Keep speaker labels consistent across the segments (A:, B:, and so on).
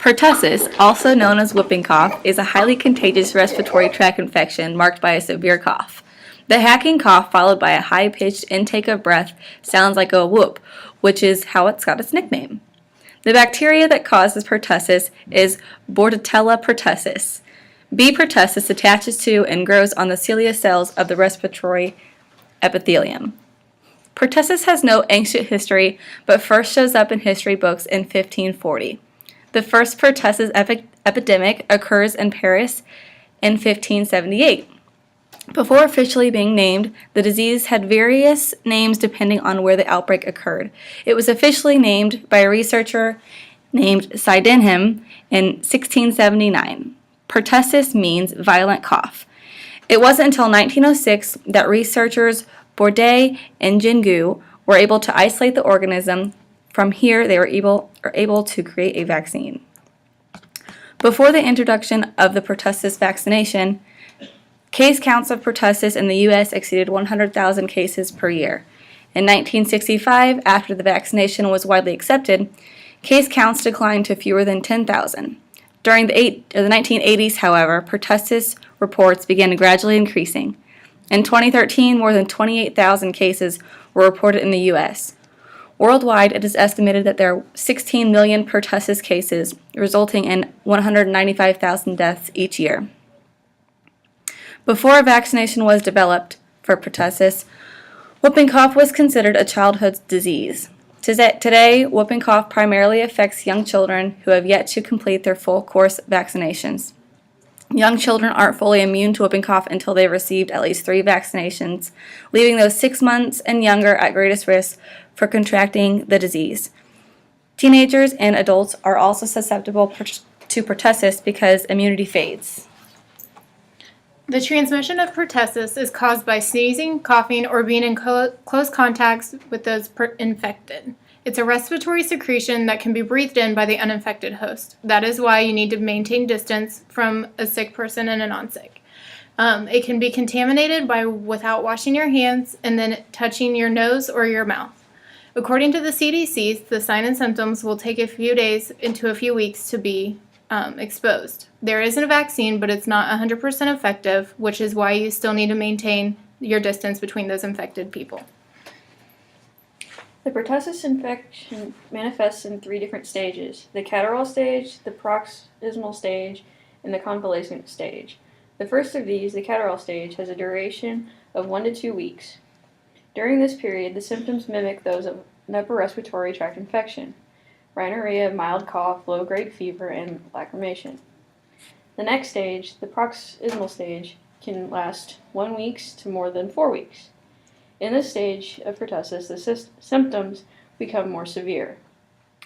A: Pertussis, also known as whooping cough, is a highly contagious respiratory tract infection marked by a severe cough. The hacking cough, followed by a high-pitched intake of breath, sounds like a whoop, which is how it's got its nickname. The bacteria that causes pertussis is Bordetella pertussis. B. pertussis attaches to and grows on the cilia cells of the respiratory epithelium. Pertussis has no ancient history, but first shows up in history books in 1540. The first pertussis epidemic occurs in Paris in 1578. Before officially being named, the disease had various names depending on where the outbreak occurred. It was officially named by a researcher named Sydenham in 1679. Pertussis means violent cough. It wasn't until 1906 that researchers Bourdet and Jingu were able to isolate the organism. From here, they were able to create a vaccine. Before the introduction of the pertussis vaccination, case counts of pertussis in the U.S. exceeded 100,000 cases per year. In 1965, after the vaccination was widely accepted, case counts declined to fewer than 10,000. During the 1980s, however, pertussis reports began gradually increasing. In 2013, more than 28,000 cases were reported in the U.S. Worldwide, it is estimated that there are 16 million pertussis cases, resulting in 195,000 deaths each year. Before a vaccination was developed for pertussis, whooping cough was considered a childhood disease. Today, whooping cough primarily affects young children who have yet to complete their full course vaccinations. Young children aren't fully immune to whooping cough until they've received at least 3 vaccinations, leaving those 6 months and younger at greatest risk for contracting the disease. Teenagers and adults are also susceptible to pertussis because immunity fades.
B: The transmission of pertussis is caused by sneezing, coughing, or being in close contact with those infected. It's a respiratory secretion that can be breathed in by the uninfected host. That is why you need to maintain distance from a sick person and a non-sick. It can be contaminated without washing your hands and then touching your nose or your mouth. According to the CDC, the signs and symptoms will take a few days into a few weeks to be exposed. There isn't a vaccine, but it's not 100% effective, which is why you still need to maintain your distance between those infected people.
C: The pertussis infection manifests in 3 different stages: the catarrhal stage, the paroxysmal stage, and the convalescent stage. The first of these, the catarrhal stage, has a duration of 1 to 2 weeks. During this period, the symptoms mimic those of an upper respiratory tract infection: rhinorrhea, mild cough, low-grade fever, and lacrimation. The next stage, the paroxysmal stage, can last 1 week to more than 4 weeks. In this stage of pertussis, the symptoms become more severe.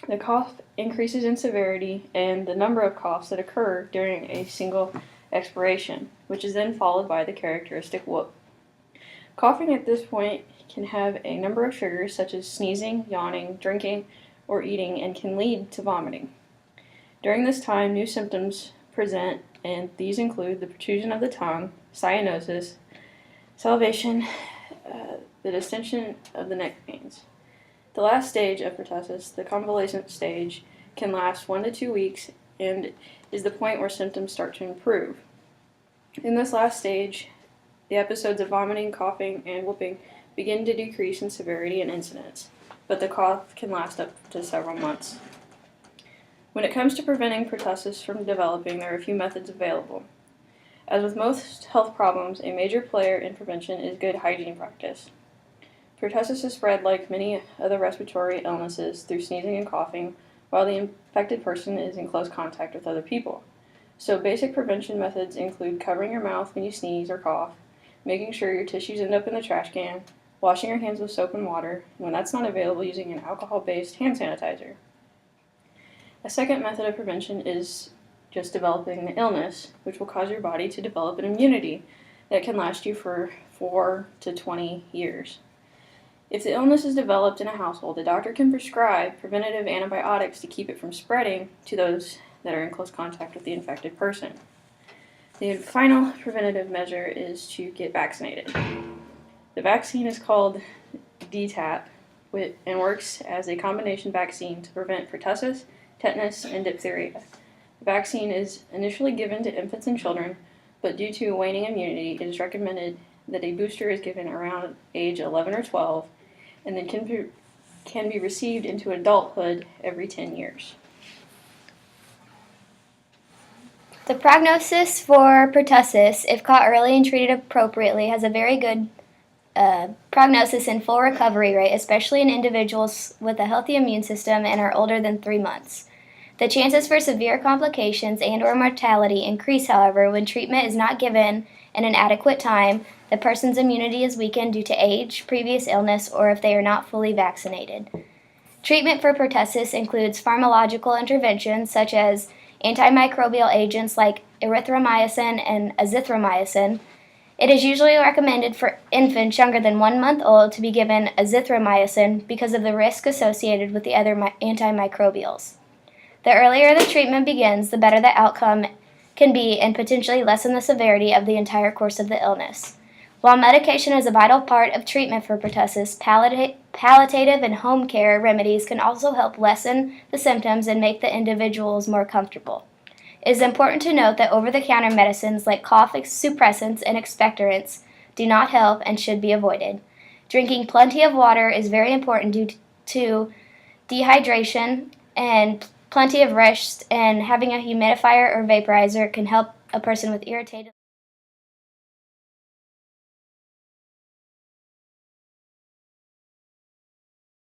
C: The cough increases in severity and the number of coughs that occur during a single expiration, which is then followed by the characteristic whoop. Coughing at this point can have a number of triggers such as sneezing, yawning, drinking, or eating, and can lead to vomiting. During this time, new symptoms present, and these include the protrusion of the tongue, cyanosis, salivation, the distension of the neck veins. The last stage of pertussis, the convalescent stage, can last 1 to 2 weeks and is the point where symptoms start to improve. In this last stage, the episodes of vomiting, coughing, and whooping begin to decrease in severity and incidence, but the cough can last up to several months. When it comes to preventing pertussis from developing, there are a few methods available. As with most health problems, a major player in prevention is good hygiene practice. Pertussis is spread like many other respiratory illnesses through sneezing and coughing while the infected person is in close contact with other people. So basic prevention methods include covering your mouth when you sneeze or cough, making sure your tissues end up in the trash can, washing your hands with soap and water, and when that's not available, using an alcohol-based hand sanitizer. A second method of prevention is just developing the illness, which will cause your body to develop an immunity that can last you for 4 to 20 years. If the illness is developed in a household, the doctor can prescribe preventative antibiotics to keep it from spreading to those that are in close contact with the infected person. The final preventative measure is to get vaccinated. The vaccine is called DTaP and works as a combination vaccine to prevent pertussis, tetanus, and diphtheria. The vaccine is initially given to infants and children, but due to waning immunity, it is recommended that a booster is given around age 11 or 12 and then can be received into adulthood every 10 years.
D: The prognosis for pertussis, if caught early and treated appropriately, has a very good prognosis and full recovery rate, especially in individuals with a healthy immune system and are older than 3 months. The chances for severe complications and/or mortality increase, however, when treatment is not given in an adequate time, the person's immunity is weakened due to age, previous illness, or if they are not fully vaccinated. Treatment for pertussis includes pharmacological interventions such as antimicrobial agents like erythromycin and azithromycin. It is usually recommended for infants younger than 1 month old to be given azithromycin because of the risk associated with the other antimicrobials. The earlier the treatment begins, the better the outcome can be and potentially lessen the severity of the entire course of the illness. While medication is a vital part of treatment for pertussis, palliative and home care remedies can also help lessen the symptoms and make the individuals more comfortable. It is important to note that over-the-counter medicines like cough suppressants and expectorants do not help and should be avoided. Drinking plenty of water is very important due to dehydration, and plenty of rest and having a humidifier or vaporizer can help a person with irritated